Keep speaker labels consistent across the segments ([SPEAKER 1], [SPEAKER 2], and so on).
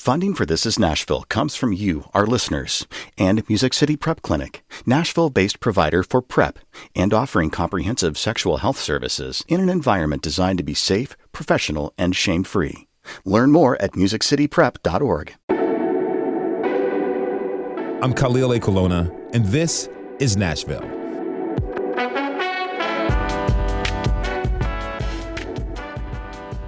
[SPEAKER 1] Funding for This Is Nashville comes from you, our listeners, and Music City Prep Clinic, Nashville-based provider for PrEP and offering comprehensive sexual health services in an environment designed to be safe, professional, and shame-free. Learn more at musiccityprep.org.
[SPEAKER 2] I'm Khalil A. Colonna, and this is Nashville.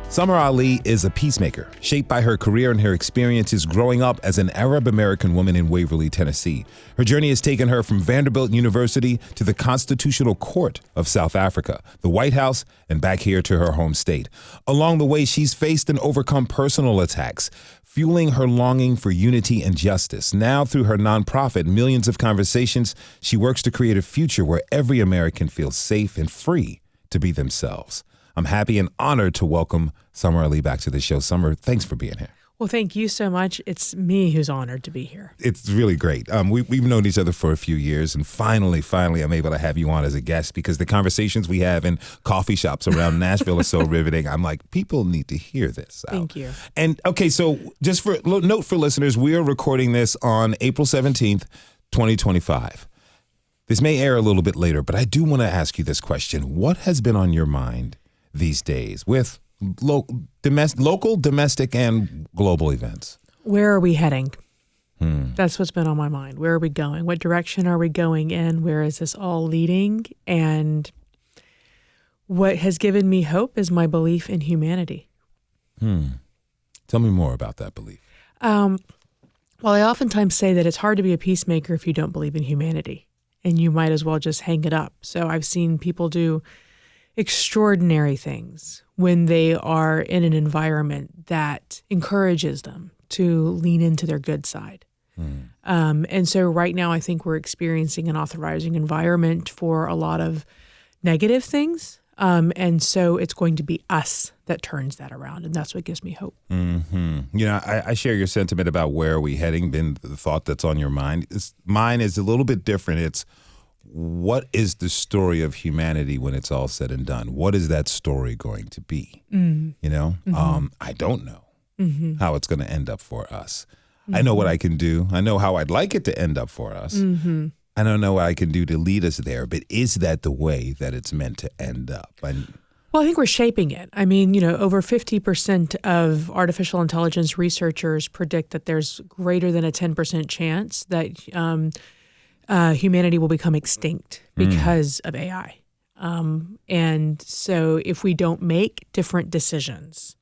[SPEAKER 2] Samar Ali is a peacemaker, shaped by her career and her experiences growing up as an Arab-American woman in Waverly, Tennessee. Her journey has taken her from Vanderbilt University to the Constitutional Court of South Africa, the White House, and back here to her home state. Along the way, she's faced and overcome personal attacks, fueling her longing for unity and justice. Now, through her nonprofit, Millions of Conversations, she works to create a future where every American feels safe and free to be themselves. I'm happy and honored to welcome Samar Ali back to the show. Samar, thanks for being here.
[SPEAKER 3] Well, thank you so much. It's me who's honored to be here.
[SPEAKER 2] It's really great. We've known each other for a few years, and finally, I'm able to have you on as a guest because the conversations we have in coffee shops around Nashville are so riveting. I'm like, people need to hear this.
[SPEAKER 3] Thank you.
[SPEAKER 2] And okay, so just for note for listeners, we are recording this on April 17th, 2025. This may air a little bit later, but I do want to ask you this question. What has been on your mind these days with local, domestic, and global events?
[SPEAKER 3] Where are we heading? That's what's been on my mind. Where are we going? What direction are we going in? Where is this all leading? And what has given me hope is my belief in humanity.
[SPEAKER 2] Tell me more about that belief.
[SPEAKER 3] Well, I oftentimes say that it's hard to be a peacemaker if you don't believe in humanity, and you might as well just hang it up. So I've seen people do extraordinary things when they are in an environment that encourages them to lean into their good side. And so right now I think we're experiencing an authorizing environment for a lot of negative things. And so it's going to be us that turns that around. And that's what gives me hope.
[SPEAKER 2] You know, I share your sentiment about where are we heading, been the thought that's on your mind. Mine is a little bit different. It's what is the story of humanity when it's all said and done? What is that story going to be? You know, I don't know how it's going to end up for us. I know what I can do. I know how I'd like it to end up for us. I don't know what I can do to lead us there, but is that the way that it's meant to end up?
[SPEAKER 3] Well, I think we're shaping it. I mean, you know, over 50% of artificial intelligence researchers predict that there's greater than a 10% chance that humanity will become extinct because of AI. And so if we don't make different decisions,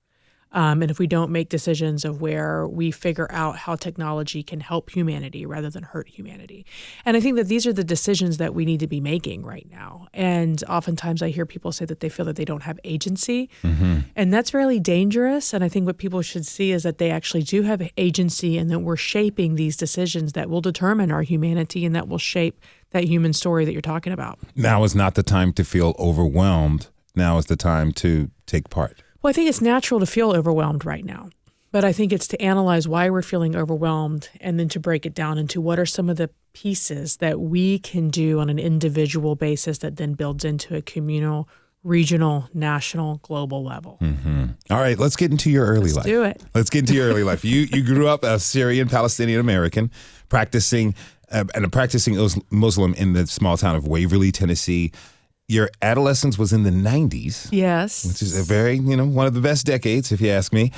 [SPEAKER 3] and if we don't make decisions of where we figure out how technology can help humanity rather than hurt humanity. And I think that these are the decisions that we need to be making right now. And oftentimes I hear people say that they feel that they don't have agency. And that's really dangerous. And I think what people should see is that they actually do have agency and that we're shaping these decisions that will determine our humanity and that will shape that human story that you're talking about.
[SPEAKER 2] Now is not the time to feel overwhelmed. Now is the time to take part.
[SPEAKER 3] Well, I think it's natural to feel overwhelmed right now, but I think it's to analyze why we're feeling overwhelmed and then to break it down into what are some of the pieces that we can do on an individual basis that then builds into a communal, regional, national, global level.
[SPEAKER 2] All right, let's get into your early life.
[SPEAKER 3] Let's do it.
[SPEAKER 2] Let's get into your early life. You grew up a Syrian Palestinian American, practicing Muslim in the small town of Waverly, Tennessee. Your adolescence was in the 90s.
[SPEAKER 3] Yes.
[SPEAKER 2] Which is a very, one of the best decades, if you ask me.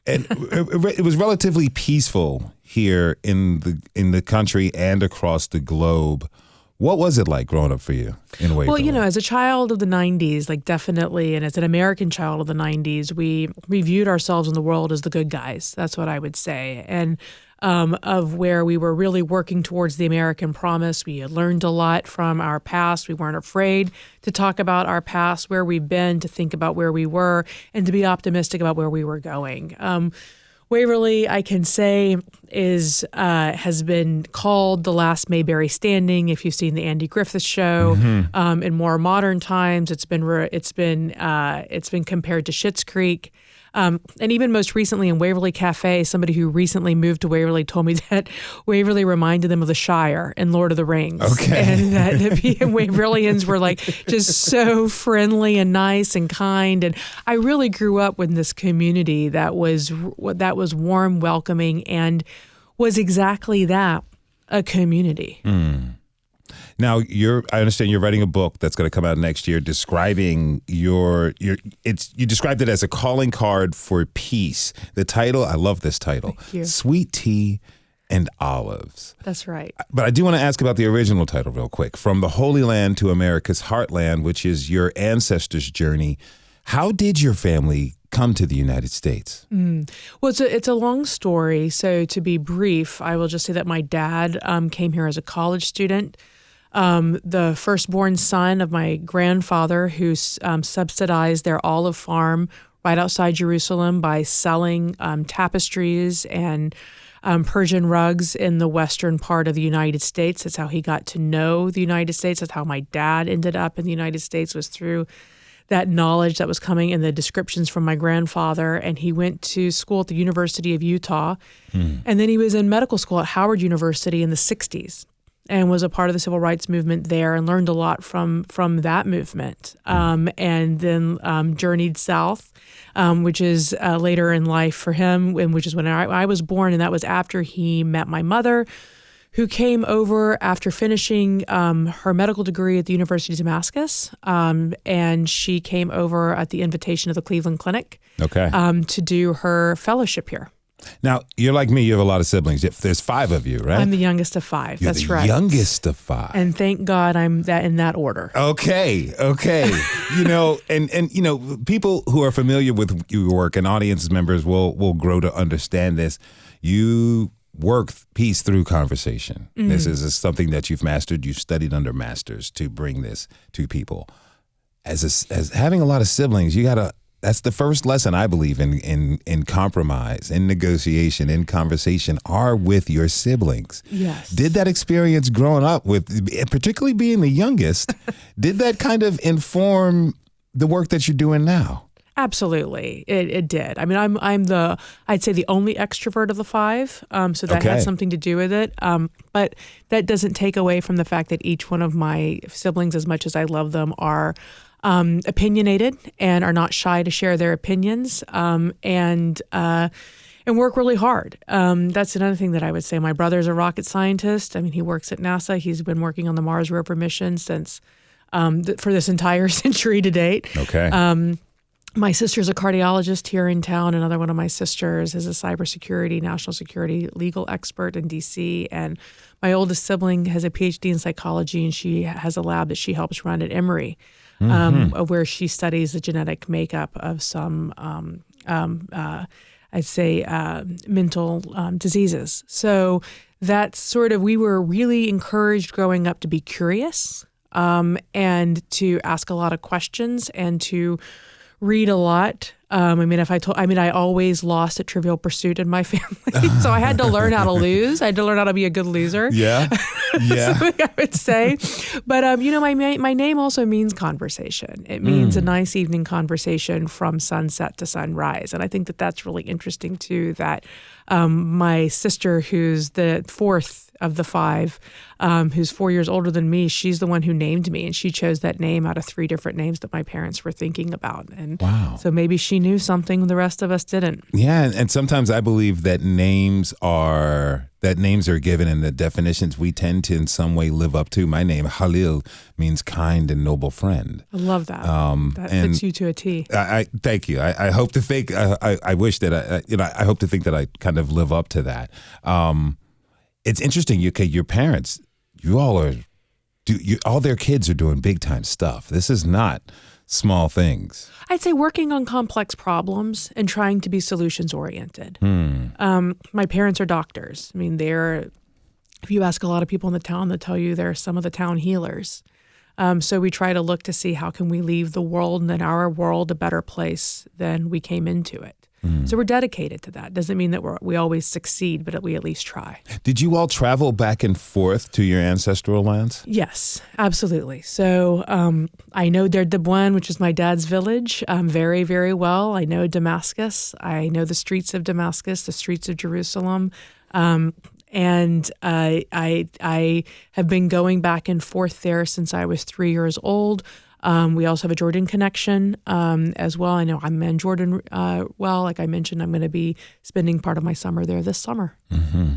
[SPEAKER 2] And it was relatively peaceful here in the country and across the globe. What was it like growing up for you in Waverly?
[SPEAKER 3] Well, as a child of the 90s, like definitely, and as an American child of the 90s, we viewed ourselves in the world as the good guys. That's what I would say. And of where we were really working towards the American promise. We had learned a lot from our past. We weren't afraid to talk about our past, where we've been, to think about where we were, and to be optimistic about where we were going. Waverly, I can say, has been called the last Mayberry standing. If you've seen the Andy Griffith Show, in more modern times, it's been compared to Schitt's Creek. And even most recently in Waverly Cafe, somebody who recently moved to Waverly told me that Waverly reminded them of the Shire in Lord of the Rings.
[SPEAKER 2] Okay.
[SPEAKER 3] And that the Waverlyans were like just so friendly and nice and kind. And I really grew up with this community that was warm, welcoming, and was exactly that, a community.
[SPEAKER 2] Now, I understand you're writing a book that's going to come out next year describing you described it as a calling card for peace. The title, I love this title,
[SPEAKER 3] Thank you.
[SPEAKER 2] Sweet Tea and Olives.
[SPEAKER 3] That's right.
[SPEAKER 2] But I do want to ask about the original title real quick. From the Holy Land to America's Heartland, which is your ancestors' journey. How did your family come to the United States?
[SPEAKER 3] Well, it's a long story. So to be brief, I will just say that my dad came here as a college student. The firstborn son of my grandfather, who subsidized their olive farm right outside Jerusalem by selling tapestries and Persian rugs in the western part of the United States. That's how he got to know the United States. That's how my dad ended up in the United States, was through that knowledge that was coming in the descriptions from my grandfather. And he went to school at the University of Utah. And then he was in medical school at Howard University in the 60s. And was a part of the civil rights movement there, and learned a lot from that movement. And then journeyed south, which is later in life for him, and which is when I was born, and that was after he met my mother, who came over after finishing her medical degree at the University of Damascus. And she came over at the invitation of the Cleveland Clinic to do her fellowship here.
[SPEAKER 2] Now, you're like me. You have a lot of siblings. There's 5 of you, right?
[SPEAKER 3] I'm the youngest of 5.
[SPEAKER 2] You're
[SPEAKER 3] That's
[SPEAKER 2] the
[SPEAKER 3] right.
[SPEAKER 2] youngest of 5.
[SPEAKER 3] And thank God I'm in that order.
[SPEAKER 2] Okay. And people who are familiar with your work, and audience members will grow to understand this. You work peace through conversation. This is something that you've mastered. You've studied under masters to bring this to people. As having a lot of siblings, that's the first lesson I believe in compromise, in negotiation, in conversation, are with your siblings.
[SPEAKER 3] Yes.
[SPEAKER 2] Did that experience growing up with, particularly being the youngest, did that kind of inform the work that you're doing now?
[SPEAKER 3] Absolutely, it did. I mean, I'd say the only extrovert of the 5, so that had something to do with it. But that doesn't take away from the fact that each one of my siblings, as much as I love them, are opinionated and are not shy to share their opinions, and work really hard. That's another thing that I would say. My brother's a rocket scientist. I mean, he works at NASA. He's been working on the Mars rover mission since for this entire century to date.
[SPEAKER 2] Okay.
[SPEAKER 3] My sister's a cardiologist here in town. Another one of my sisters is a cybersecurity, national security legal expert in D.C. And my oldest sibling has a PhD in psychology, and she has a lab that she helps run at Emory, where she studies the genetic makeup of some, I'd say, mental diseases. So that's sort of, we were really encouraged growing up to be curious and to ask a lot of questions and to read a lot. I always lost at Trivial Pursuit in my family, so I had to learn how to lose. I had to learn how to be a good loser.
[SPEAKER 2] Yeah.
[SPEAKER 3] Something I would say. But my name also means conversation. It means a nice evening conversation from sunset to sunrise, and I think that that's really interesting too. That my sister, who's the 4th of the 5, who's 4 years older than me, she's the one who named me, and she chose that name out of 3 different names that my parents were thinking about. And
[SPEAKER 2] wow.
[SPEAKER 3] So maybe she knew something the rest of us didn't.
[SPEAKER 2] Yeah, and sometimes I believe that names are given, and the definitions we tend to in some way live up to. My name, Halil, means kind and noble friend.
[SPEAKER 3] I love that. That fits you to a T.
[SPEAKER 2] I thank you. I hope to think. I wish that I hope to think that I kind of live up to that. It's interesting. Your parents, all their kids are doing big time stuff. This is not small things.
[SPEAKER 3] I'd say working on complex problems and trying to be solutions oriented. My parents are doctors. I mean, if you ask a lot of people in the town, they'll tell you they're some of the town healers. So we try to look to see how can we leave the world and our world a better place than we came into it. So we're dedicated to that. Doesn't mean that we always succeed, but we at least try.
[SPEAKER 2] Did you all travel back and forth to your ancestral lands?
[SPEAKER 3] Yes, absolutely. So I know Derdebouin, which is my dad's village, very, very well. I know Damascus. I know the streets of Damascus, the streets of Jerusalem. And I have been going back and forth there since I was 3 years old. We also have a Jordan connection as well. I know I'm in Jordan well. Like I mentioned, I'm going to be spending part of my summer there this summer.
[SPEAKER 2] Mm-hmm.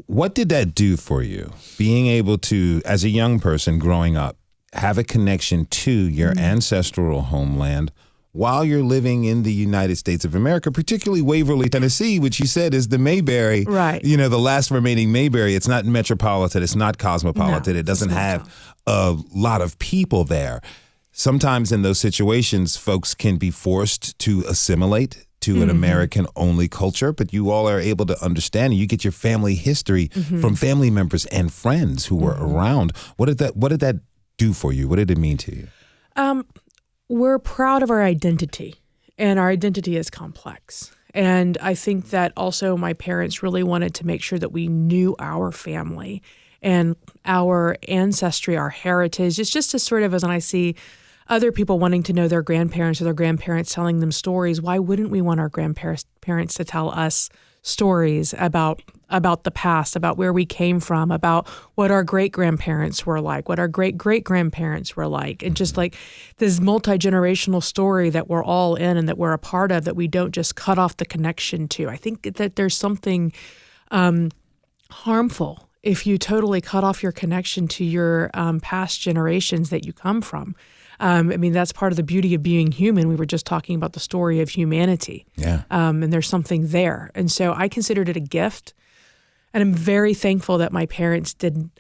[SPEAKER 2] What did that do for you, being able to, as a young person growing up, have a connection to your ancestral homeland while you're living in the United States of America, particularly Waverly, Tennessee, which you said is the Mayberry,
[SPEAKER 3] right?
[SPEAKER 2] You know, the last remaining Mayberry. It's not metropolitan. It's not cosmopolitan.
[SPEAKER 3] No,
[SPEAKER 2] it doesn't have a lot of people there. Sometimes in those situations, folks can be forced to assimilate to an American-only culture, but you all are able to understand, and you get your family history from family members and friends who were around. What did that do for you? What did it mean to you?
[SPEAKER 3] We're proud of our identity, and our identity is complex. And I think that also my parents really wanted to make sure that we knew our family and our ancestry, our heritage. It's just as sort of as when I see other people wanting to know their grandparents or their grandparents telling them stories, why wouldn't we want our grandparents to tell us stories about the past, about where we came from, about what our great-grandparents were like, what our great-great-grandparents were like, and just like this multi-generational story that we're all in and that we're a part of, that we don't just cut off the connection to. I think that there's something harmful if you totally cut off your connection to your past generations that you come from. I mean, that's part of the beauty of being human. We were just talking about the story of humanity.
[SPEAKER 2] Yeah.
[SPEAKER 3] And there's something there. And so I considered it a gift. And I'm very thankful that my parents didn't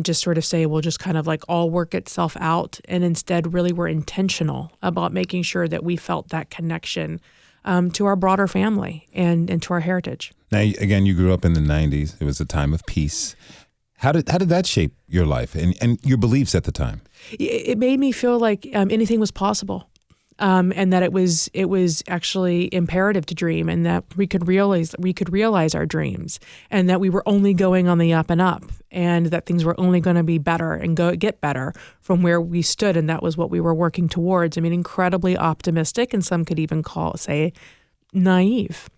[SPEAKER 3] just sort of say, we'll just kind of like all work itself out. And instead really were intentional about making sure that we felt that connection to our broader family and to our heritage.
[SPEAKER 2] Now, again, you grew up in the 90s. It was a time of peace. How did that shape your life and your beliefs at the time?
[SPEAKER 3] It made me feel like anything was possible, and that it was actually imperative to dream, and that we could realize our dreams, and that we were only going on the up and up, and that things were only going to be better and get better from where we stood, and that was what we were working towards. I mean, incredibly optimistic, and some could even say naive.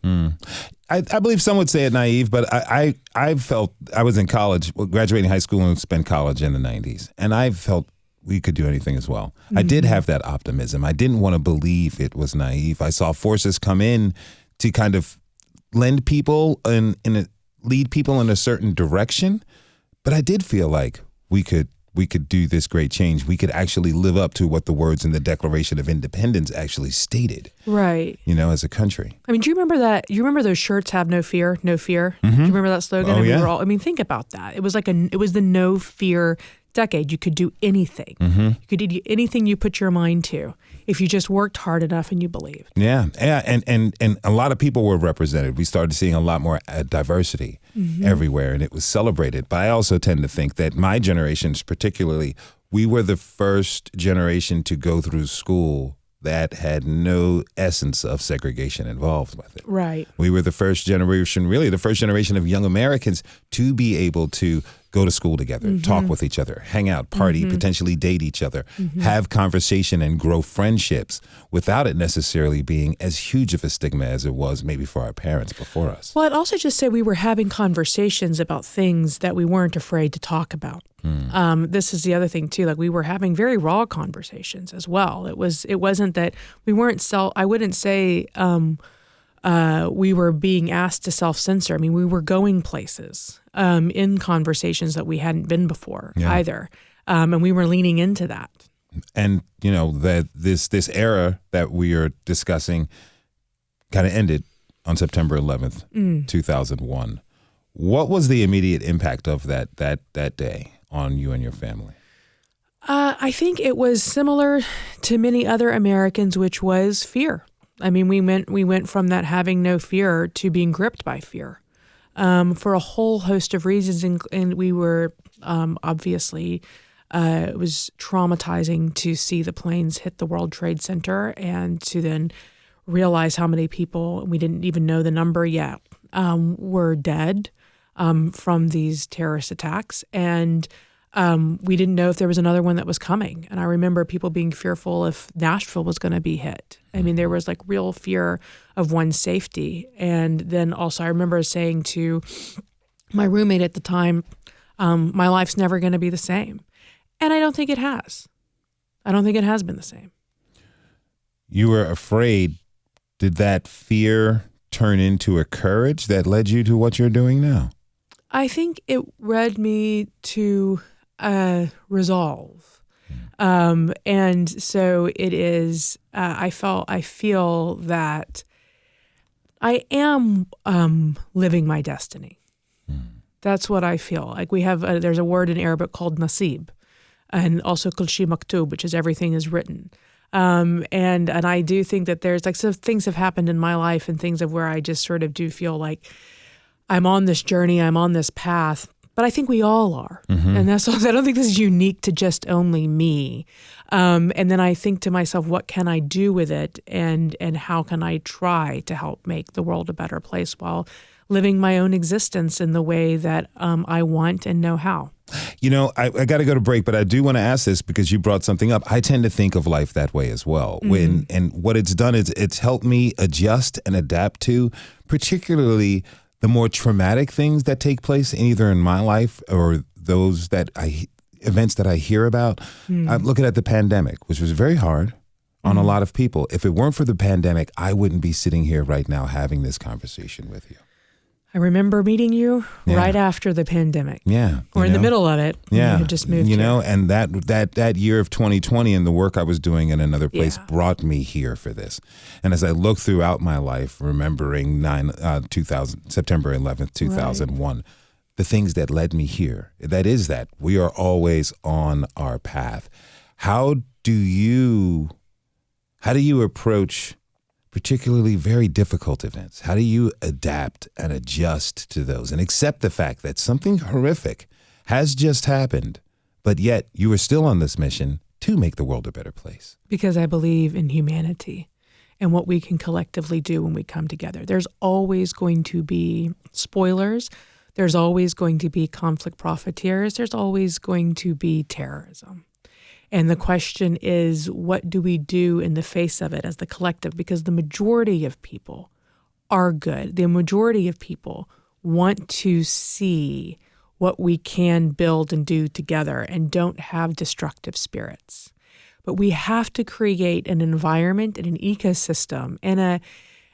[SPEAKER 2] I believe some would say it naive, but I felt I was in college, graduating high school and spent college in the 90s, and I felt we could do anything as well. I did have that optimism. I didn't want to believe it was naive. I saw forces come in to kind of lead people in a certain direction, but I did feel like we could do this great change. We could actually live up to what the words in the Declaration of Independence actually stated.
[SPEAKER 3] Right.
[SPEAKER 2] You know, as a country.
[SPEAKER 3] I mean, do you remember that? You remember those shirts, "Have no fear, no fear"? Do you remember that slogan?
[SPEAKER 2] Oh,
[SPEAKER 3] I
[SPEAKER 2] yeah.
[SPEAKER 3] mean, think about that. It was the no fear decade. You could do anything. You could do anything you put your mind to if you just worked hard enough and you believed.
[SPEAKER 2] Yeah, and a lot of people were represented. We started seeing a lot more diversity everywhere, and it was celebrated. But I also tend to think that my generations, particularly, we were the first generation to go through school that had no essence of segregation involved with it.
[SPEAKER 3] Right.
[SPEAKER 2] We were the first generation, really the first generation of young Americans to be able to go to school together, talk with each other, hang out, party, potentially date each other, have conversation and grow friendships without it necessarily being as huge of a stigma as it was maybe for our parents before us.
[SPEAKER 3] Well, I'd also just say we were having conversations about things that we weren't afraid to talk about. This is the other thing too. Like we were having very raw conversations as well. It wasn't that we weren't I wouldn't say we were being asked to self-censor. I mean, we were going places in conversations that we hadn't been before either, and we were leaning into that.
[SPEAKER 2] And you know that this era that we are discussing kind of ended on September 11th, 2001. What was the immediate impact of that day on you and your family?
[SPEAKER 3] I think it was similar to many other Americans, which was fear. I mean, we went from that having no fear to being gripped by fear for a whole host of reasons. And we were obviously, it was traumatizing to see the planes hit the World Trade Center and to then realize how many people, we didn't even know the number yet, were dead from these terrorist attacks. And we didn't know if there was another one that was coming. And I remember people being fearful if Nashville was going to be hit. I mean, there was like real fear of one's safety. And then also I remember saying to my roommate at the time, my life's never going to be the same. And I don't think it has. I don't think it has been the same.
[SPEAKER 2] You were afraid. Did that fear turn into a courage that led you to what you're doing now?
[SPEAKER 3] I think it led me to resolve. And so it is, I feel that I am living my destiny. That's what I feel. Like we have, there's a word in Arabic called nasib, and also kul shi maktub, which is everything is written. And I do think that there's like some things have happened in my life and things of where I just sort of do feel like I'm on this journey, I'm on this path, but I think we all are. And that's also, I don't think this is unique to just only me. And then I think to myself, what can I do with it? And how can I try to help make the world a better place while living my own existence in the way that I want and know how?
[SPEAKER 2] You know, I got to go to break, but I do want to ask this because you brought something up. I tend to think of life that way as well. And what it's done is it's helped me adjust and adapt to particularly the more traumatic things that take place either in my life or those that events that I hear about. I'm looking at the pandemic, which was very hard on a lot of people. If it weren't for the pandemic, I wouldn't be sitting here right now having this conversation with you.
[SPEAKER 3] I remember meeting you right after the pandemic.
[SPEAKER 2] Yeah.
[SPEAKER 3] Or in the middle of it.
[SPEAKER 2] Yeah.
[SPEAKER 3] You had just moved
[SPEAKER 2] you know,
[SPEAKER 3] here.
[SPEAKER 2] and that year of 2020 and the work I was doing in another place brought me here for this. And as I look throughout my life, remembering September 11th, 2001, the things that led me here, that we are always on our path. How do you approach particularly very difficult events? How do you adapt and adjust to those and accept the fact that something horrific has just happened, but yet you are still on this mission to make the world a better place?
[SPEAKER 3] Because I believe in humanity and what we can collectively do when we come together. There's always going to be spoilers. There's always going to be conflict profiteers. There's always going to be terrorism. And the question is, what do we do in the face of it as the collective? Because the majority of people are good. The majority of people want to see what we can build and do together and don't have destructive spirits. But we have to create an environment and an ecosystem and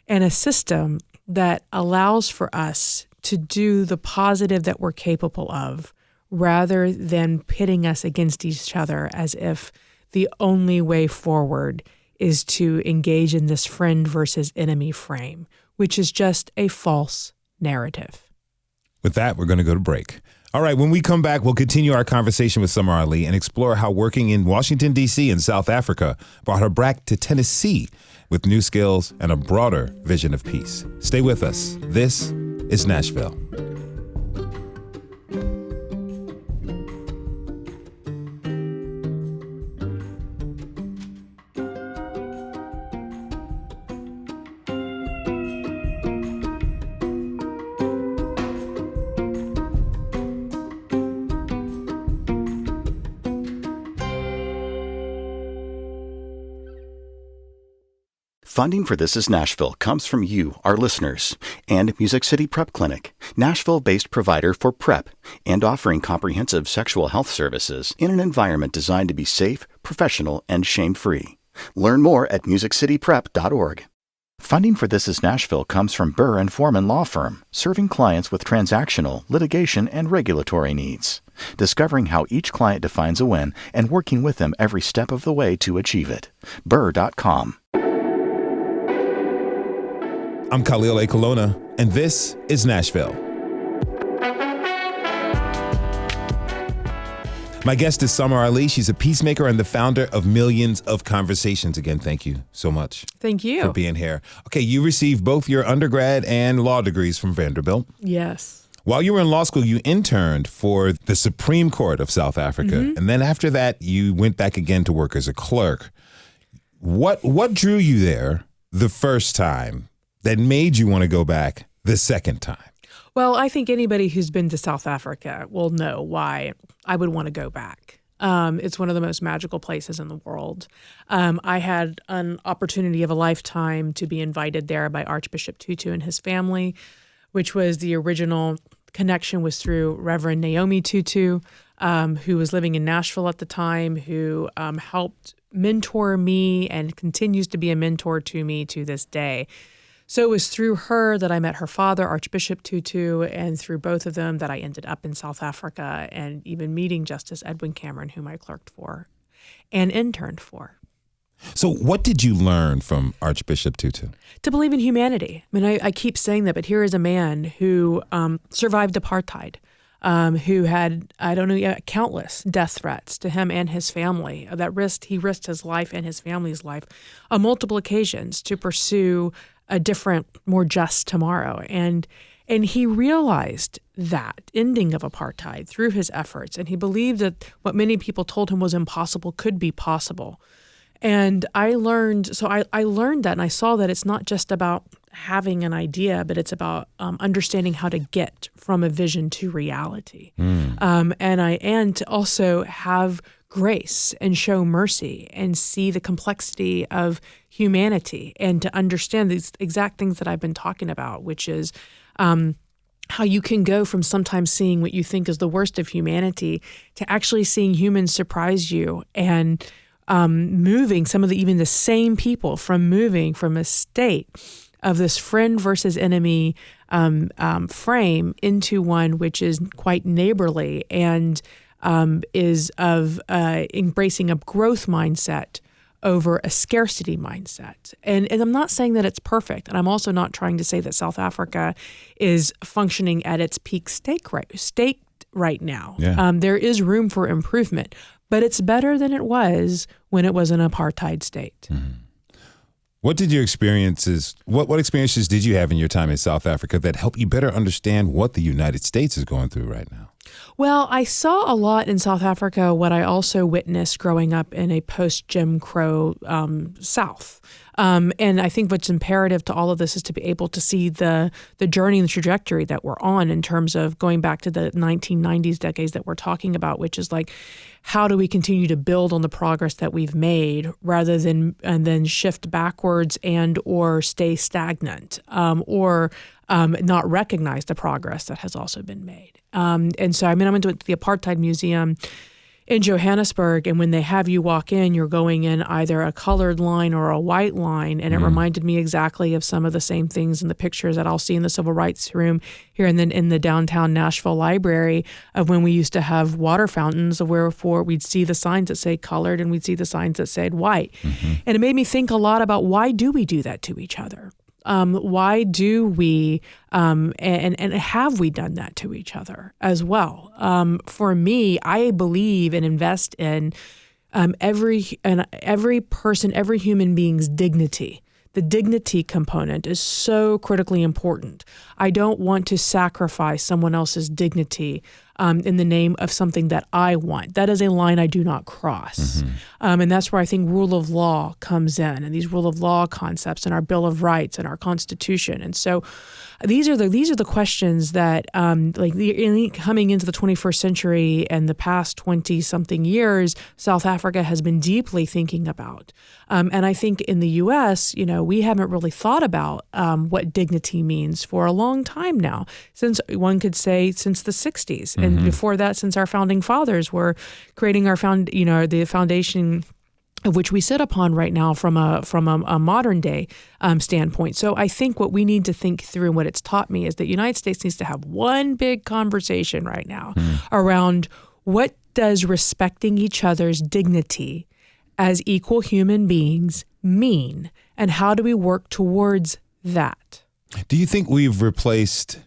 [SPEAKER 3] a system that allows for us to do the positive that we're capable of, rather than pitting us against each other as if the only way forward is to engage in this friend versus enemy frame, which is just a false narrative.
[SPEAKER 2] With that, we're going to go to break. All right, when we come back, we'll continue our conversation with Samar Ali and explore how working in Washington, D.C. and South Africa brought her back to Tennessee with new skills and a broader vision of peace. Stay with us. This is Nashville.
[SPEAKER 1] Funding for This Is Nashville comes from you, our listeners, and Music City Prep Clinic, Nashville-based provider for PrEP and offering comprehensive sexual health services in an environment designed to be safe, professional, and shame-free. Learn more at musiccityprep.org. Funding for This Is Nashville comes from Burr and Foreman Law Firm, serving clients with transactional, litigation, and regulatory needs. Discovering how each client defines a win and working with them every step of the way to achieve it. Burr.com.
[SPEAKER 2] I'm Khalil A. Colonna, and this is Nashville. My guest is Samar Ali. She's a peacemaker and the founder of Millions of Conversations. Again, thank you so much.
[SPEAKER 3] Thank you
[SPEAKER 2] for being here. Okay, you received both your undergrad and law degrees from Vanderbilt.
[SPEAKER 3] Yes.
[SPEAKER 2] While you were in law school, you interned for the Supreme Court of South Africa. And then after that, you went back again to work as a clerk. What drew you there? the first time that made you want to go back the second time?
[SPEAKER 3] Well, I think anybody who's been to South Africa will know why I would want to go back. It's one of the most magical places in the world. I had an opportunity of a lifetime to be invited there by Archbishop Tutu and his family, which was the original connection was through Reverend Naomi Tutu, who was living in Nashville at the time, who helped mentor me and continues to be a mentor to me to this day. So it was through her that I met her father, Archbishop Tutu, and through both of them that I ended up in South Africa and even meeting Justice Edwin Cameron, whom I clerked for and interned for.
[SPEAKER 2] So what did you learn from Archbishop Tutu?
[SPEAKER 3] To believe in humanity. I mean, I keep saying that, but here is a man who survived apartheid, who had, countless death threats to him and his family. He risked his life and his family's life on multiple occasions to pursue a different, more just tomorrow. And he realized that ending of apartheid through his efforts, and he believed that what many people told him was impossible could be possible. And I learned that, and I saw that it's not just about having an idea, but it's about understanding how to get from a vision to reality. And to also have grace and show mercy and see the complexity of humanity and to understand these exact things that I've been talking about, which is how you can go from sometimes seeing what you think is the worst of humanity to actually seeing humans surprise you and moving even the same people from a state of this friend versus enemy frame into one which is quite neighborly and is of embracing a growth mindset over a scarcity mindset. And I'm not saying that it's perfect, and I'm also not trying to say that South Africa is functioning at its peak state right now.
[SPEAKER 2] Yeah.
[SPEAKER 3] There is room for improvement, but it's better than it was when it was an apartheid state.
[SPEAKER 2] Mm-hmm. What experiences did you have in your time in South Africa that helped you better understand what the United States is going through right now?
[SPEAKER 3] Well, I saw a lot in South Africa what I also witnessed growing up in a post-Jim Crow South. And I think what's imperative to all of this is to be able to see the journey and the trajectory that we're on in terms of going back to the 1990s decades that we're talking about, which is like, how do we continue to build on the progress that we've made rather than shift backwards and or stay stagnant or not recognize the progress that has also been made. And so, I went to the Apartheid Museum in Johannesburg, and when they have you walk in, you're going in either a colored line or a white line, and it reminded me exactly of some of the same things in the pictures that I'll see in the Civil Rights Room here and then in the downtown Nashville Library of when we used to have water fountains, of wherefore we'd see the signs that say colored and we'd see the signs that said white. Mm-hmm. And it made me think a lot about why do we do that to each other? Why do we, and have we done that to each other as well? For me, I believe and invest in every person, every human being's dignity. The dignity component is so critically important. I don't want to sacrifice someone else's dignity in the name of something that I want. That is a line I do not cross. Mm-hmm. And that's where I think rule of law comes in, and these rule of law concepts and our Bill of Rights and our Constitution. And so these are the questions that coming into the 21st century and the past 20-something years, South Africa has been deeply thinking about. And I think in the U.S., we haven't really thought about what dignity means for a long time now, since the 60s. And before that, since our founding fathers were creating the foundation of which we sit upon right now from a modern day standpoint. So I think what we need to think through and what it's taught me is that the United States needs to have one big conversation right now around what does respecting each other's dignity as equal human beings mean, and how do we work towards that?
[SPEAKER 2] Do you think we've replaced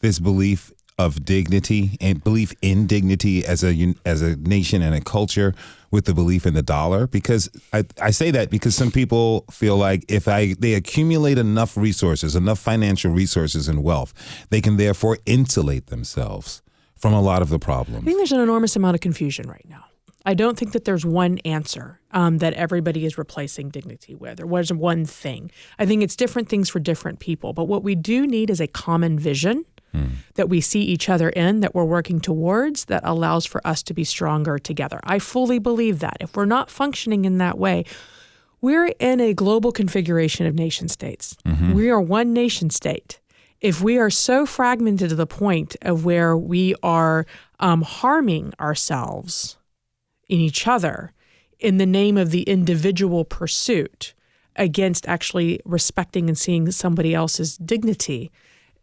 [SPEAKER 2] this belief of dignity and belief in dignity as a nation and a culture with the belief in the dollar? Because I say that because some people feel like if they accumulate enough resources, enough financial resources and wealth, they can therefore insulate themselves from a lot of the problems.
[SPEAKER 3] I think there's an enormous amount of confusion right now. I don't think that there's one answer. that everybody is replacing dignity with, or what is one thing. I think it's different things for different people. But what we do need is a common vision that we see each other in, that we're working towards, that allows for us to be stronger together. I fully believe that. If we're not functioning in that way, we're in a global configuration of nation states. We are one nation state. If we are so fragmented to the point of where we are harming ourselves in each other in the name of the individual pursuit against actually respecting and seeing somebody else's dignity,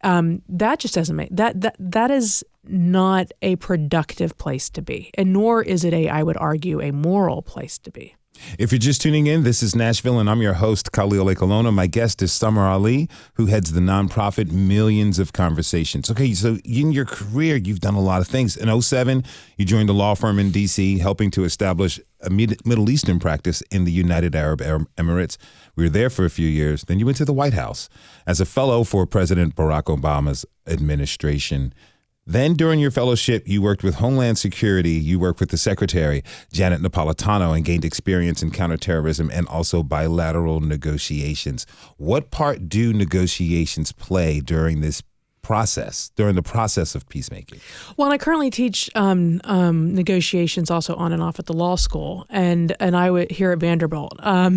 [SPEAKER 3] that just doesn't make that is not a productive place to be, and nor is it I would argue, a moral place to be.
[SPEAKER 2] If you're just tuning in, this is Nashville, and I'm your host, Khalil Ekolona. My guest is Samar Ali, who heads the nonprofit Millions of Conversations. Okay, so in your career, you've done a lot of things. In 2007, you joined a law firm in D.C., helping to establish a Middle Eastern practice in the United Arab Emirates. We were there for a few years. Then you went to the White House as a fellow for President Barack Obama's administration. Then during your fellowship, you worked with Homeland Security, you worked with the Secretary, Janet Napolitano, and gained experience in counterterrorism and also bilateral negotiations. What part do negotiations play during the process of peacemaking?
[SPEAKER 3] Well, I currently teach negotiations also on and off at the law school, and I would here at Vanderbilt. I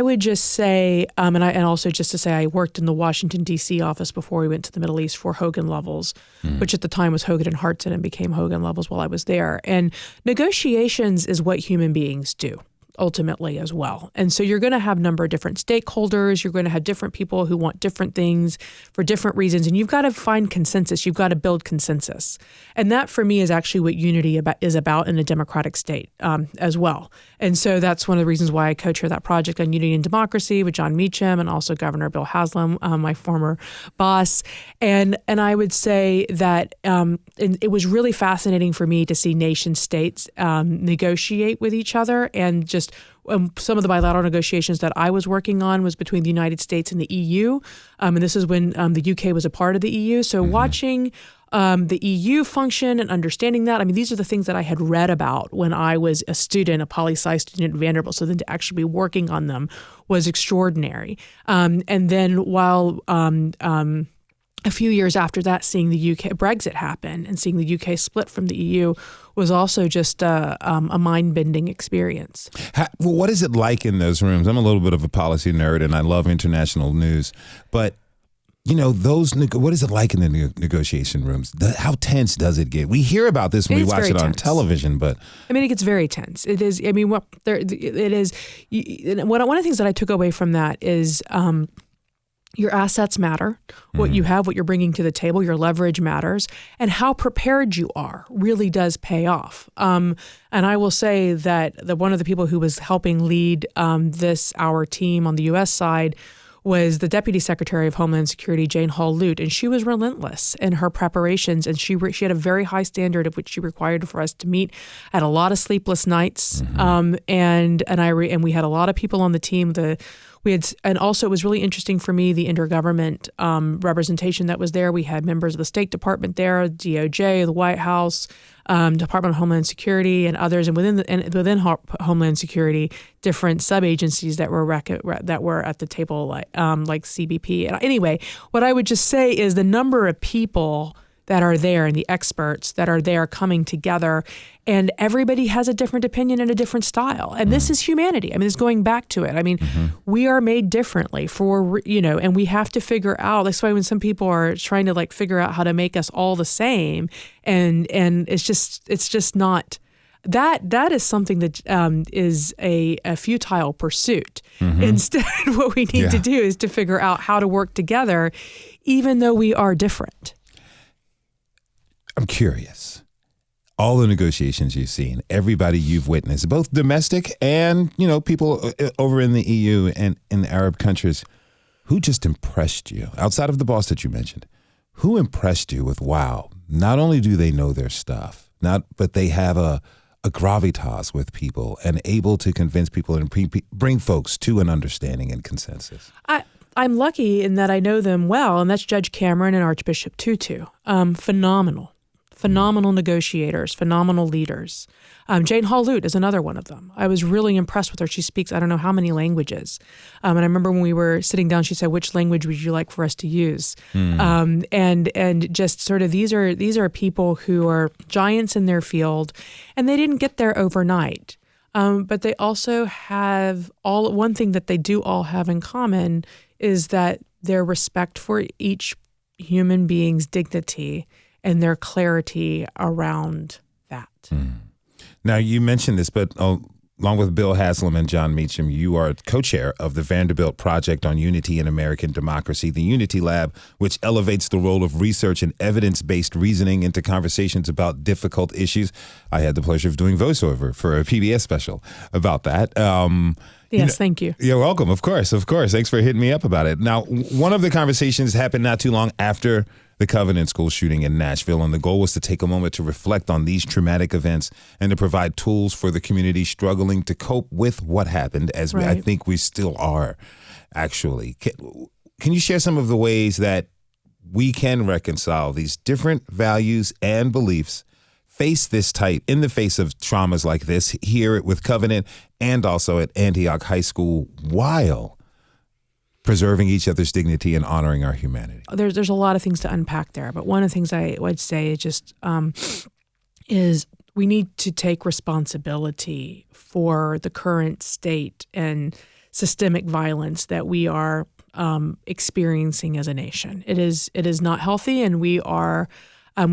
[SPEAKER 3] would just say, and also just to say, I worked in the Washington D.C. office before we went to the Middle East for Hogan Lovells, which at the time was Hogan and Hartson and became Hogan Lovells while I was there. And negotiations is what human beings do, ultimately, as well. And so you're going to have a number of different stakeholders. You're going to have different people who want different things for different reasons. And you've got to find consensus. You've got to build consensus. And that, for me, is actually what unity is about in a democratic state as well. And so that's one of the reasons why I co-chair that project on unity and democracy with John Meacham and also Governor Bill Haslam, my former boss. And I would say that it was really fascinating for me to see nation states negotiate with each other, and just some of the bilateral negotiations that I was working on was between the United States and the EU. And this is when the UK was a part of the EU. So watching the EU function and understanding that, I mean, these are the things that I had read about when I was a student, a poli-sci student at Vanderbilt. So then to actually be working on them was extraordinary. And then while a few years after that, seeing the UK Brexit happen and seeing the UK split from the EU was also just a mind-bending experience.
[SPEAKER 2] What is it like in those rooms? I'm a little bit of a policy nerd, and I love international news. But, you know, what is it like in the negotiation rooms? How tense does it get? We hear about this when we watch it on television, but
[SPEAKER 3] I mean, it gets very tense. It is. I mean, it is. One of the things that I took away from that is your assets matter, what you have, what you're bringing to the table, your leverage matters, and how prepared you are really does pay off. And I will say that one of the people who was helping lead our team on the U.S. side was the Deputy Secretary of Homeland Security, Jane Hall-Lute, and she was relentless in her preparations, and she had a very high standard of which she required for us to meet. I had a lot of sleepless nights, and we had a lot of people on the team. And also it was really interesting for me, the intergovernment representation that was there. We had members of the State Department there, DOJ, the White House, Department of Homeland Security, and others, and within Homeland Security, different sub-agencies that were at the table, like CBP. And anyway, what I would just say is the number of people that are there and the experts that are there coming together, and everybody has a different opinion and a different style. And this is humanity. I mean, it's going back to it. I mean, we are made differently and we have to figure out, that's why when some people are trying to figure out how to make us all the same, and it's just not, that is something that is a futile pursuit. Instead, what we need to do is to figure out how to work together, even though we are different.
[SPEAKER 2] I'm curious. All the negotiations you've seen, everybody you've witnessed, both domestic and, people over in the EU and in the Arab countries, who just impressed you? Outside of the boss that you mentioned, who impressed you with, wow, not only do they know their stuff, but they have a gravitas with people and able to convince people and bring folks to an understanding and consensus?
[SPEAKER 3] I'm lucky in that I know them well, and that's Judge Cameron and Archbishop Tutu. Phenomenal phenomenal negotiators, phenomenal leaders. Jane Hall-Lute is another one of them. I was really impressed with her. She speaks, I don't know how many languages. And I remember when we were sitting down, she said, which language would you like for us to use? And just sort of, these are people who are giants in their field, and they didn't get there overnight. But they also have one thing that they do all have in common is that their respect for each human being's dignity and their clarity around that.
[SPEAKER 2] Now, you mentioned this, but along with Bill Haslam and John Meacham, you are co-chair of the Vanderbilt Project on Unity and American Democracy, the Unity Lab, which elevates the role of research and evidence-based reasoning into conversations about difficult issues. I had the pleasure of doing voiceover for a PBS special about that.
[SPEAKER 3] Yes, thank you.
[SPEAKER 2] You're welcome. Of course. Thanks for hitting me up about it. Now, one of the conversations happened not too long after the Covenant School shooting in Nashville, and the goal was to take a moment to reflect on these traumatic events and to provide tools for the community struggling to cope with what happened, as I think we still are, actually. Can you share some of the ways that we can reconcile these different values and beliefs, face this tight in the face of traumas like this here with Covenant and also at Antioch High School, while preserving each other's dignity and honoring our humanity?
[SPEAKER 3] There's a lot of things to unpack there, but one of the things I would say is just is we need to take responsibility for the current state and systemic violence that we are experiencing as a nation. It is not healthy, and we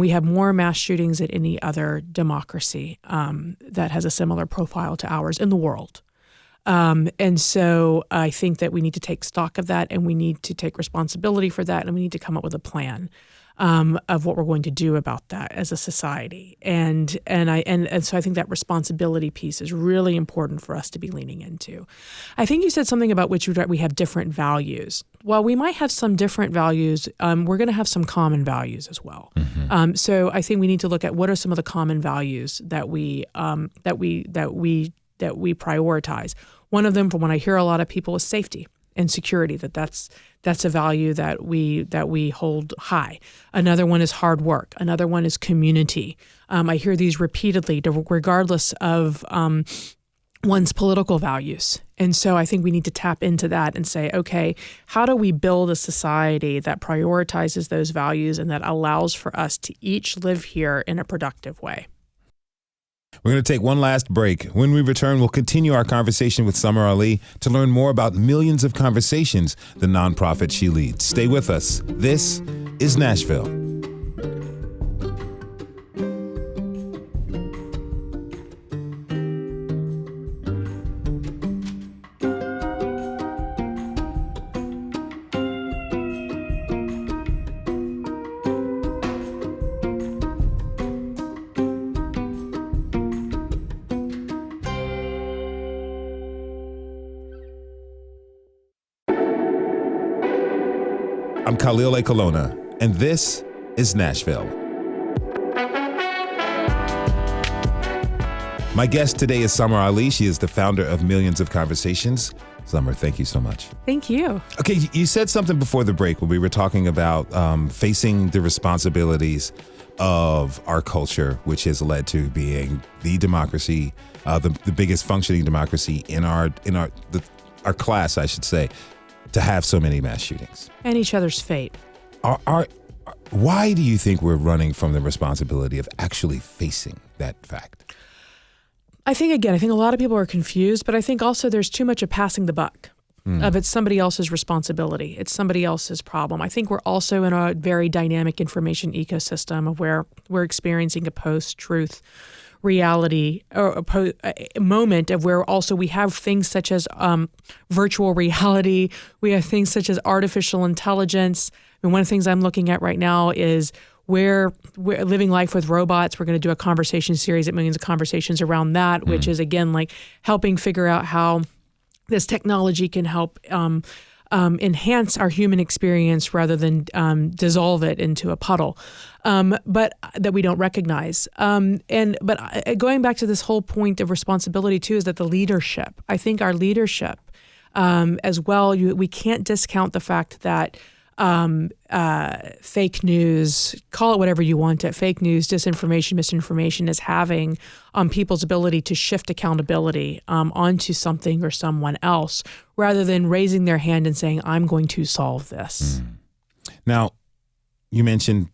[SPEAKER 3] have more mass shootings than any other democracy that has a similar profile to ours in the world. And so I think that we need to take stock of that, and we need to take responsibility for that, and we need to come up with a plan of what we're going to do about that as a society. And so I think that responsibility piece is really important for us to be leaning into. I think you said something about which we have different values. While we might have some different values, we're going to have some common values as well. Mm-hmm. So I think we need to look at what are some of the common values that we prioritize. One of them, from what I hear a lot of people, is safety and security. That's a value that we hold high. Another one is hard work. Another one is community. I hear these repeatedly, regardless of one's political values. And so I think we need to tap into that and say, okay, how do we build a society that prioritizes those values and that allows for us to each live here in a productive way?
[SPEAKER 2] We're going to take one last break. When we return, we'll continue our conversation with Samar Ali to learn more about Millions of Conversations, the nonprofit she leads. Stay with us. This is Nashville. I'm Khalil A. Colonna, and this is Nashville. My guest today is Samar Ali. She is the founder of Millions of Conversations. Samar, thank you so much.
[SPEAKER 3] Thank you.
[SPEAKER 2] Okay, you said something before the break when we were talking about facing the responsibilities of our culture, which has led to being the democracy, the biggest functioning democracy in our class, I should say, to have so many mass shootings.
[SPEAKER 3] And each other's fate.
[SPEAKER 2] Why do you think we're running from the responsibility of actually facing that fact?
[SPEAKER 3] I think a lot of people are confused, but I think also there's too much of passing the buck. Of it's somebody else's responsibility. It's somebody else's problem. I think we're also in a very dynamic information ecosystem of where we're experiencing a post-truth reality, or a moment of where also we have things such as virtual reality. We have things such as artificial intelligence. And one of the things I'm looking at right now is we're living life with robots. We're going to do a conversation series at Millions of Conversations around that, which is, again, like helping figure out how this technology can help enhance our human experience rather than dissolve it into a puddle, but that we don't recognize. But going back to this whole point of responsibility too, is that the leadership. I think our leadership as well. We can't discount the fact that fake news, call it whatever you want it, fake news, disinformation, misinformation is having on people's ability to shift accountability onto something or someone else, rather than raising their hand and saying, I'm going to solve this.
[SPEAKER 2] Now, you mentioned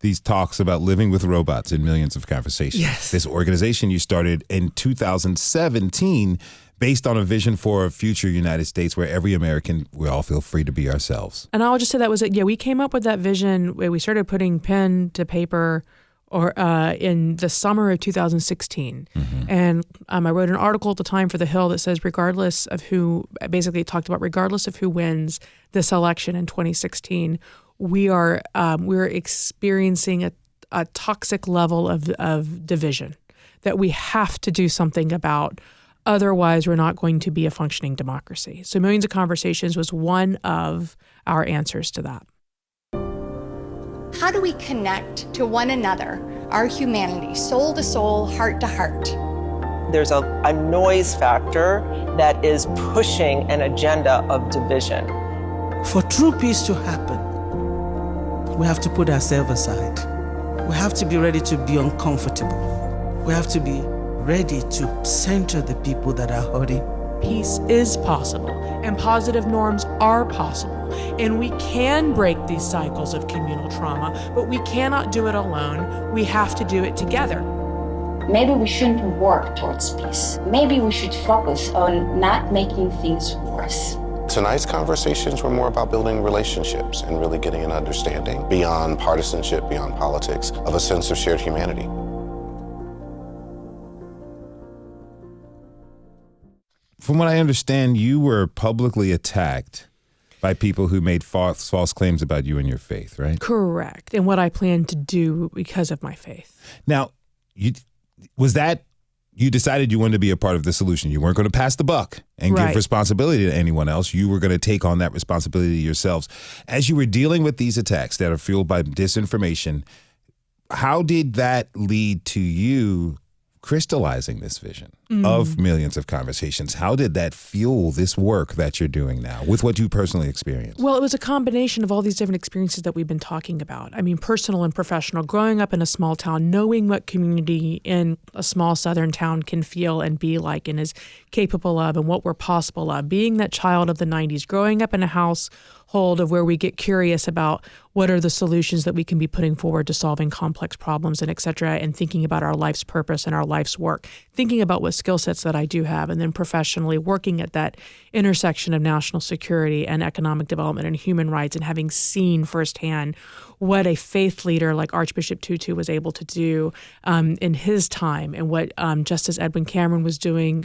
[SPEAKER 2] these talks about living with robots in Millions of Conversations.
[SPEAKER 3] Yes.
[SPEAKER 2] This organization you started in 2017 based on a vision for a future United States where every American, we all feel free to be ourselves.
[SPEAKER 3] And I'll just say that was it. Yeah, we came up with that vision. We started putting pen to paper in the summer of 2016. And I wrote an article at the time for The Hill that says regardless of who wins this election in 2016, we're experiencing a toxic level of division that we have to do something about. Otherwise, we're not going to be a functioning democracy. So Millions of Conversations was one of our answers to that.
[SPEAKER 4] How do we connect to one another, our humanity, soul to soul, heart to heart?
[SPEAKER 5] There's a noise factor that is pushing an agenda of division.
[SPEAKER 6] For true peace to happen, we have to put ourselves aside. We have to be ready to be uncomfortable. We have to be ready to center the people that are hurting.
[SPEAKER 3] Peace is possible, and positive norms are possible. And we can break these cycles of communal trauma, but we cannot do it alone. We have to do it together.
[SPEAKER 7] Maybe we shouldn't work towards peace. Maybe we should focus on not making things worse.
[SPEAKER 8] Tonight's conversations were more about building relationships and really getting an understanding beyond partisanship, beyond politics, of a sense of shared humanity.
[SPEAKER 2] From what I understand, you were publicly attacked by people who made false claims about you and your faith, right?
[SPEAKER 3] Correct. And what I plan to do because of my faith.
[SPEAKER 2] Now, you decided you wanted to be a part of the solution. You weren't going to pass the buck and give responsibility to anyone else. You were going to take on that responsibility yourselves. As you were dealing with these attacks that are fueled by disinformation, how did that lead to you crystallizing this vision of Millions of Conversations? How did that fuel this work that you're doing now with what you personally experienced?
[SPEAKER 3] Well, it was a combination of all these different experiences that we've been talking about. I mean, personal and professional, growing up in a small town, knowing what community in a small southern town can feel and be like and is capable of and what we're possible of. Being that child of the 90s, growing up in a household of where we get curious about what are the solutions that we can be putting forward to solving complex problems and et cetera, and thinking about our life's purpose and our life's work, thinking about what skill sets that I do have, and then professionally working at that intersection of national security and economic development and human rights, and having seen firsthand what a faith leader like Archbishop Tutu was able to do in his time, and what Justice Edwin Cameron was doing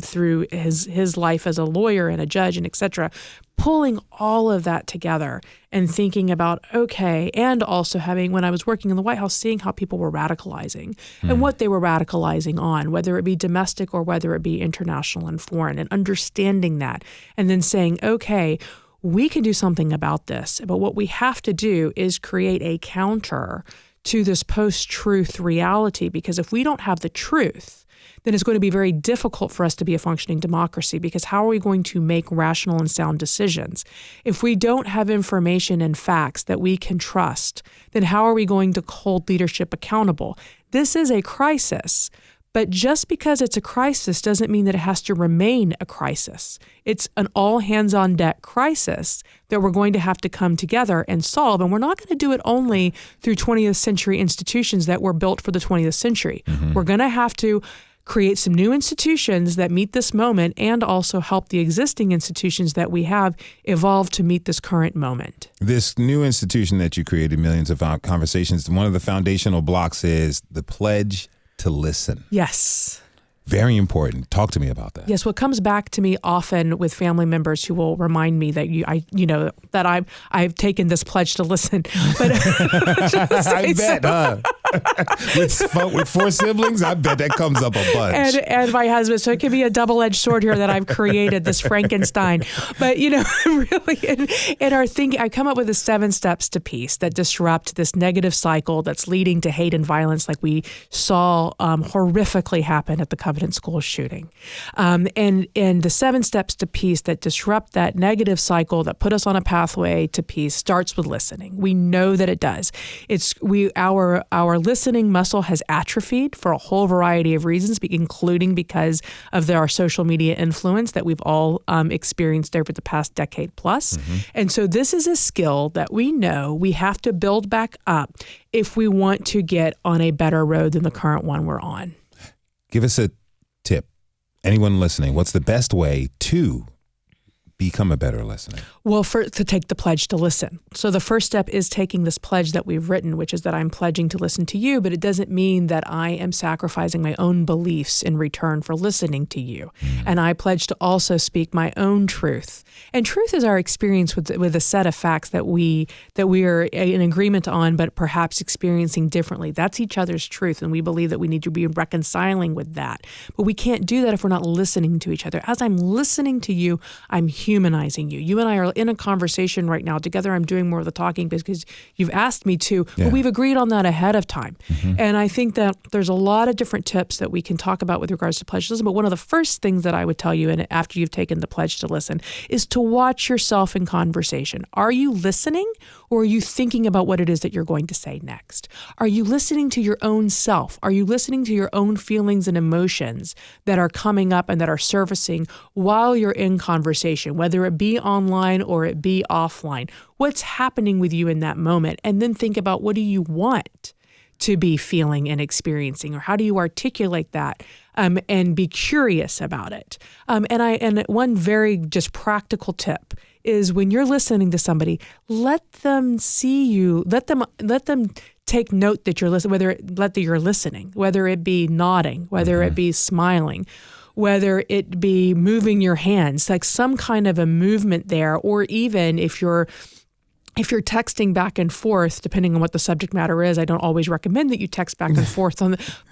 [SPEAKER 3] through his life as a lawyer and a judge and et cetera, pulling all of that together and thinking about, okay, and also having, when I was working in the White House, seeing how people were radicalizing and what they were radicalizing on, whether it be domestic or whether it be international and foreign, and understanding that, and then saying, okay, we can do something about this, but what we have to do is create a counter to this post-truth reality, because if we don't have the truth, then it's going to be very difficult for us to be a functioning democracy, because how are we going to make rational and sound decisions? If we don't have information and facts that we can trust, then how are we going to hold leadership accountable? This is a crisis, but just because it's a crisis doesn't mean that it has to remain a crisis. It's an all-hands-on-deck crisis that we're going to have to come together and solve, and we're not going to do it only through 20th century institutions that were built for the 20th century. We're going to have to create some new institutions that meet this moment, and also help the existing institutions that we have evolve to meet this current moment.
[SPEAKER 2] This new institution that you created, Millions of Conversations, one of the foundational blocks is the pledge to listen.
[SPEAKER 3] Yes.
[SPEAKER 2] Very important. Talk to me about that.
[SPEAKER 3] Yes, what comes back to me often with family members who will remind me that I've taken this pledge to listen. But
[SPEAKER 2] I bet, huh? with 4 siblings, I bet that comes up a bunch.
[SPEAKER 3] And my husband. So it could be a double-edged sword here that I've created, this Frankenstein. But, really, in our thinking, I come up with the 7 steps to peace that disrupt this negative cycle that's leading to hate and violence like we saw horrifically happen at the Covenant School shooting. And the 7 steps to peace that disrupt that negative cycle that put us on a pathway to peace starts with listening. We know that it does. Our listening muscle has atrophied for a whole variety of reasons, including because of our social media influence that we've all experienced over the past decade plus. Mm-hmm. And so this is a skill that we know we have to build back up if we want to get on a better road than the current one we're on.
[SPEAKER 2] Give us a tip. Anyone listening, what's the best way to become a better listener?
[SPEAKER 3] Well, to take the pledge to listen. So the first step is taking this pledge that we've written, which is that I'm pledging to listen to you, but it doesn't mean that I am sacrificing my own beliefs in return for listening to you. Mm. And I pledge to also speak my own truth. And truth is our experience with a set of facts that we are in agreement on, but perhaps experiencing differently. That's each other's truth, and we believe that we need to be reconciling with that. But we can't do that if we're not listening to each other. As I'm listening to you, I'm humanizing you. You and I are in a conversation right now. Together, I'm doing more of the talking because you've asked me to, but we've agreed on that ahead of time. Mm-hmm. And I think that there's a lot of different tips that we can talk about with regards to pledge to listen. But one of the first things that I would tell you, and after you've taken the pledge to listen, is to watch yourself in conversation. Are you listening, or are you thinking about what it is that you're going to say next? Are you listening to your own self? Are you listening to your own feelings and emotions that are coming up and that are surfacing while you're in conversation, whether it be online or it be offline? What's happening with you in that moment? And then think about, what do you want to be feeling and experiencing, or how do you articulate that, and be curious about it? And one very just practical tip is, when you're listening to somebody, let them see you, let them take note that you're listening, you're listening, whether it be nodding, whether it be smiling, whether it be moving your hands, like some kind of a movement there, or even if you're texting back and forth, depending on what the subject matter is. I don't always recommend that you text back and forth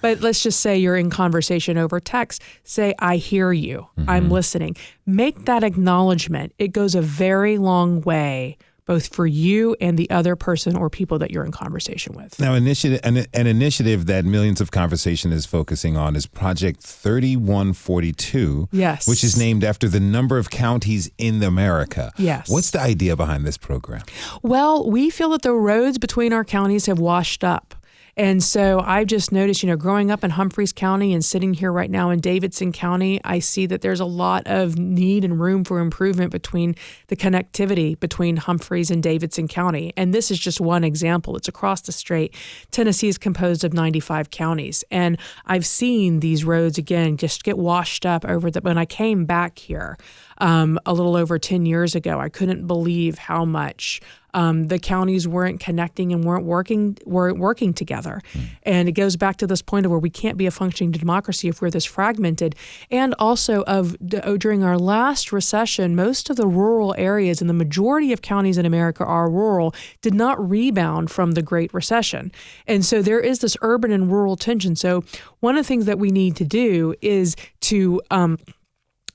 [SPEAKER 3] but let's just say you're in conversation over text. Say, I hear you. Mm-hmm. I'm listening. Make that acknowledgement. It goes a very long way, both for you and the other person or people that you're in conversation with.
[SPEAKER 2] Now, an initiative that Millions of Conversation is focusing on is Project 3142,
[SPEAKER 3] yes,
[SPEAKER 2] which is named after the number of counties in America.
[SPEAKER 3] Yes.
[SPEAKER 2] What's the idea behind this program?
[SPEAKER 3] Well, we feel that the roads between our counties have washed up. And so I've just noticed, growing up in Humphreys County and sitting here right now in Davidson County, I see that there's a lot of need and room for improvement between the connectivity between Humphreys and Davidson County. And this is just one example. It's across the strait. Tennessee is composed of 95 counties. And I've seen these roads, again, just get washed up when I came back here a little over 10 years ago. I couldn't believe how much the counties weren't connecting and weren't working together. And it goes back to this point of where we can't be a functioning democracy if we're this fragmented. And also during our last recession, most of the rural areas, and the majority of counties in America are rural, did not rebound from the Great Recession. And so there is this urban and rural tension. So one of the things that we need to do is to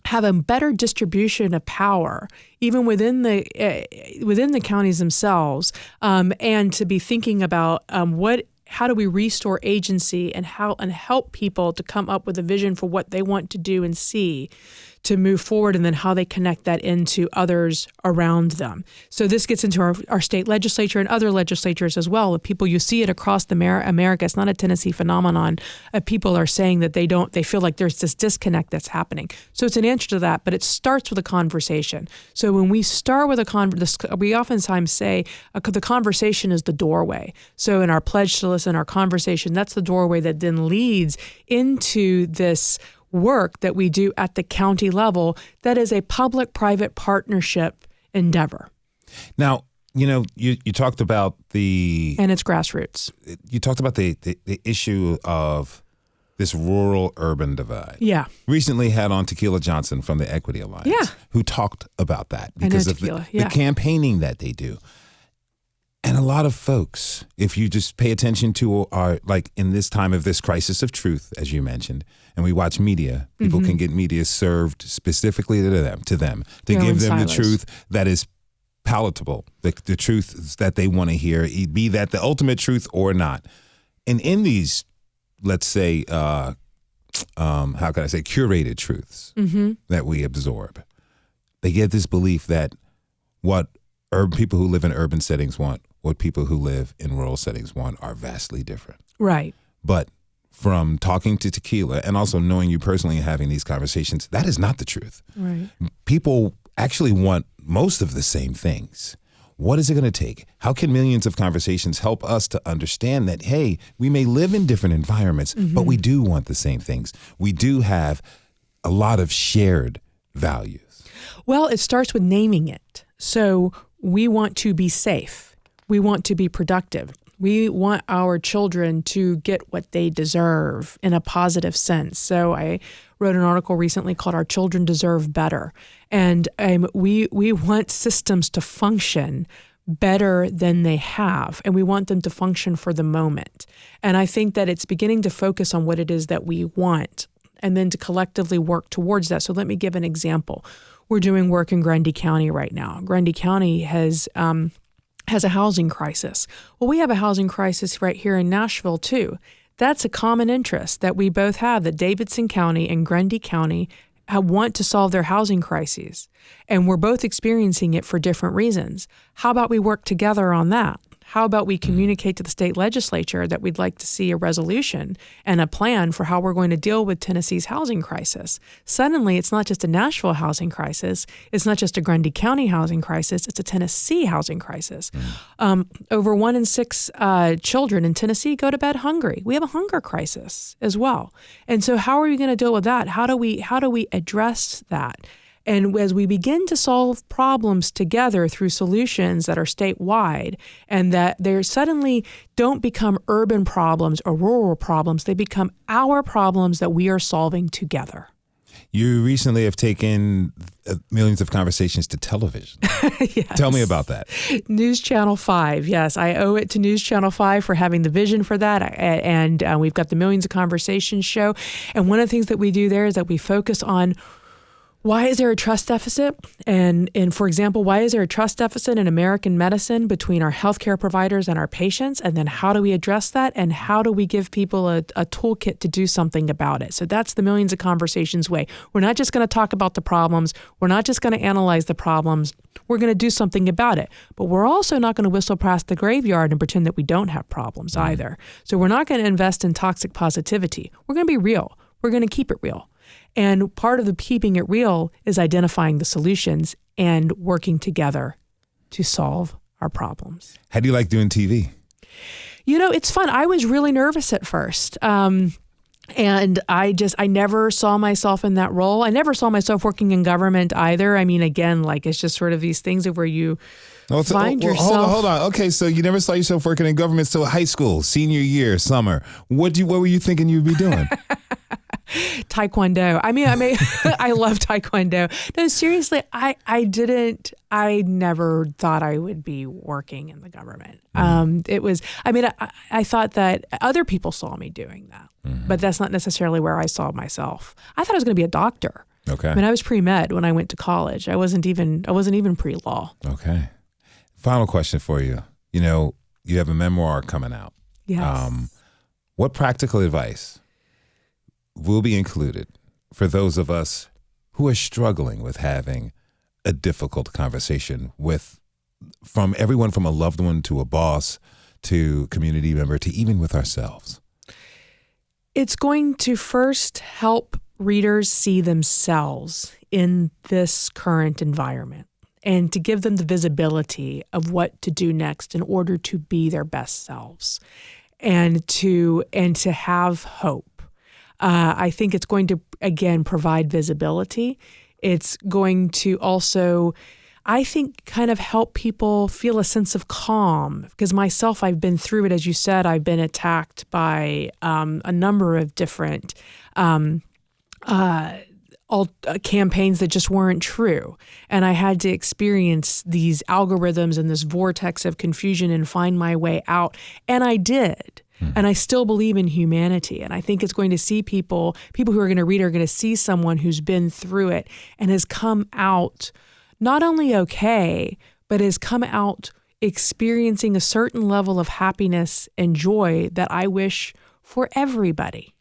[SPEAKER 3] have a better distribution of power, even within the counties themselves, and to be thinking about how do we restore agency and help people to come up with a vision for what they want to do and see to move forward, and then how they connect that into others around them. So this gets into our state legislature and other legislatures as well. The people, you see it across America. It's not a Tennessee phenomenon. People are saying that they feel like there's this disconnect that's happening. So it's an answer to that, but it starts with a conversation. So when we start with we oftentimes say the conversation is the doorway. So in our pledge to listen, our conversation, that's the doorway that then leads into this work that we do at the county level that is a public-private partnership endeavor.
[SPEAKER 2] Now, you talked about
[SPEAKER 3] and it's grassroots.
[SPEAKER 2] You talked about the issue of this rural-urban divide.
[SPEAKER 3] Yeah.
[SPEAKER 2] Recently had on Tequila Johnson from the Equity Alliance, who talked about that because of the campaigning that they do. And a lot of folks, if you just pay attention to our, like in this time of this crisis of truth, as you mentioned, and we watch media, people can get media served specifically to them, to give them the truth that is palatable, the truth that they want to hear, be that the ultimate truth or not. And in these, let's say, how can I say, curated truths that we absorb, they get this belief that what people who live in urban settings want, what people who live in rural settings want are vastly different.
[SPEAKER 3] Right.
[SPEAKER 2] But from talking to Tequila and also knowing you personally and having these conversations, that is not the truth.
[SPEAKER 3] Right.
[SPEAKER 2] People actually want most of the same things. What is it going to take? How can millions of conversations help us to understand that, hey, we may live in different environments, but we do want the same things. We do have a lot of shared values.
[SPEAKER 3] Well, it starts with naming it. So we want to be safe. We want to be productive. We want our children to get what they deserve in a positive sense. So I wrote an article recently called Our Children Deserve Better. And we want systems to function better than they have, and we want them to function for the moment. And I think that it's beginning to focus on what it is that we want and then to collectively work towards that. So let me give an example. We're doing work in Grundy County right now. Grundy County has a housing crisis. Well, we have a housing crisis right here in Nashville, too. That's a common interest that we both have, that Davidson County and Grundy County want to solve their housing crises. And we're both experiencing it for different reasons. How about we work together on that? How about we communicate to the state legislature that we'd like to see a resolution and a plan for how we're going to deal with Tennessee's housing crisis? Suddenly, it's not just a Nashville housing crisis. It's not just a Grundy County housing crisis. It's a Tennessee housing crisis. Over 1 in 6 children in Tennessee go to bed hungry. We have a hunger crisis as well. And so how are we going to deal with that? How do we address that? And as we begin to solve problems together through solutions that are statewide and that they suddenly don't become urban problems or rural problems, they become our problems that we are solving together.
[SPEAKER 2] You recently have taken millions of conversations to television.
[SPEAKER 3] Yes.
[SPEAKER 2] Tell me about that.
[SPEAKER 3] News Channel 5. Yes, I owe it to News Channel 5 for having the vision for that. And we've got the Millions of Conversations show. And one of the things that we do there is that we focus on why is there a trust deficit? And for example, why is there a trust deficit in American medicine between our healthcare providers and our patients? And then how do we address that? And how do we give people a toolkit to do something about it? So that's the Millions of Conversations way. We're not just going to talk about the problems. We're not just going to analyze the problems. We're going to do something about it. But we're also not going to whistle past the graveyard and pretend that we don't have problems either. So we're not going to invest in toxic positivity. We're going to be real. We're going to keep it real. And part of the keeping it real is identifying the solutions and working together to solve our problems.
[SPEAKER 2] How do you like doing TV?
[SPEAKER 3] You know, it's fun. I was really nervous at first. And I never saw myself in that role. I never saw myself working in government either. I mean, again, like it's just sort of these things of where you find yourself.
[SPEAKER 2] Hold on. Okay, so you never saw yourself working in government till high school, senior year, summer. What were you thinking you'd be doing?
[SPEAKER 3] Taekwondo. I mean, I love Taekwondo. No, seriously, I never thought I would be working in the government. I thought that other people saw me doing that, but that's not necessarily where I saw myself. I thought I was going to be a doctor.
[SPEAKER 2] Okay.
[SPEAKER 3] I mean, I was pre-med when I went to college. I wasn't even pre-law.
[SPEAKER 2] Okay. Final question for you. You know, you have a memoir coming out.
[SPEAKER 3] Yes.
[SPEAKER 2] What practical advice will be included for those of us who are struggling with having a difficult conversation from everyone from a loved one to a boss to community member to even with ourselves?
[SPEAKER 3] It's going to first help readers see themselves in this current environment and to give them the visibility of what to do next in order to be their best selves and to have hope. I think it's going to, again, provide visibility. It's going to also, I think, kind of help people feel a sense of calm. Because myself, I've been through it. As you said, I've been attacked by a number of different campaigns that just weren't true. And I had to experience these algorithms and this vortex of confusion and find my way out. And I did. And I still believe in humanity. And I think it's going to see people who are going to read are going to see someone who's been through it and has come out not only okay, but has come out experiencing a certain level of happiness and joy that I wish for everybody.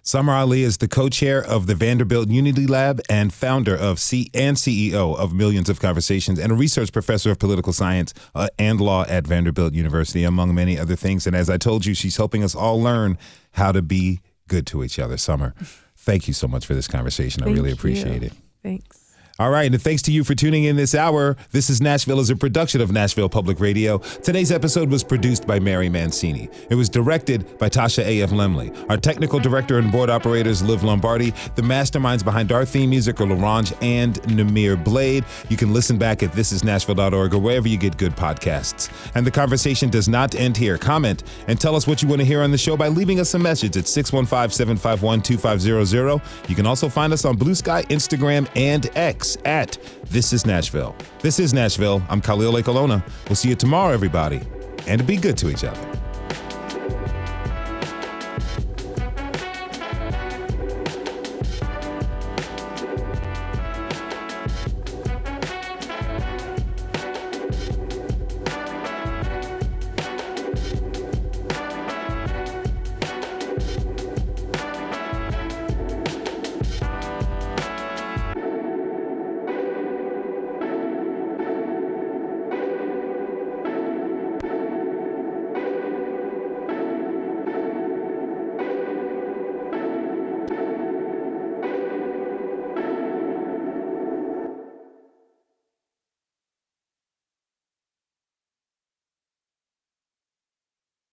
[SPEAKER 2] Samar Ali is the co-chair of the Vanderbilt Unity Lab and founder of and CEO of Millions of Conversations, and a research professor of political science and law at Vanderbilt University, among many other things. And as I told you, she's helping us all learn how to be good to each other. Samar, thank you so much for this conversation. I really appreciate it.
[SPEAKER 3] Thanks.
[SPEAKER 2] All right, and thanks to you for tuning in this hour. This is Nashville is a production of Nashville Public Radio. Today's episode was produced by Mary Mancini. It was directed by Tasha A.F. Lemley. Our technical director and board operators, Liv Lombardi. The masterminds behind our theme music are LaRange and Namir Blade. You can listen back at thisisnashville.org or wherever you get good podcasts. And the conversation does not end here. Comment and tell us what you want to hear on the show by leaving us a message at 615-751-2500. You can also find us on Blue Sky, Instagram, and X at This Is Nashville. This is Nashville. I'm Khalil Lake Alona. We'll see you tomorrow, everybody. And be good to each other.